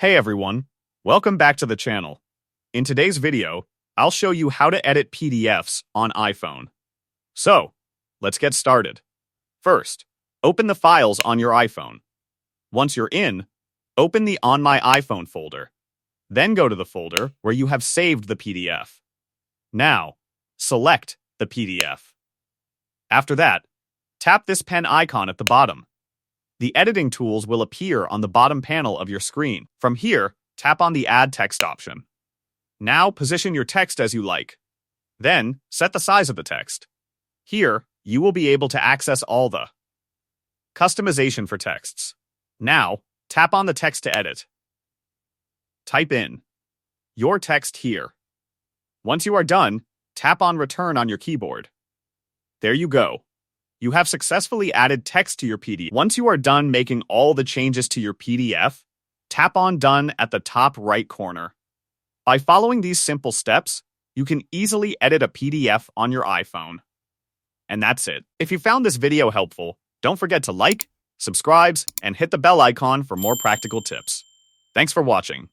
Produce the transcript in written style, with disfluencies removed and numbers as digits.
Hey everyone, welcome back to the channel. In today's video, I'll show you how to edit PDFs on iPhone. So, let's get started. First, open the files on your iPhone. Once you're in, open the On My iPhone folder. Then go to the folder where you have saved the PDF. Now, select the PDF. After that, tap this pen icon at the bottom. The editing tools will appear on the bottom panel of your screen. From here, tap on the Add Text option. Now position your text as you like. Then, set the size of the text. Here, you will be able to access all the customization for texts. Now, tap on the text to edit. Type in your text here. Once you are done, tap on Return on your keyboard. There you go. You have successfully added text to your PDF. Once you are done making all the changes to your PDF, tap on Done at the top right corner. By following these simple steps, you can easily edit a PDF on your iPhone. And that's it. If you found this video helpful, don't forget to like, subscribe, and hit the bell icon for more practical tips. Thanks for watching.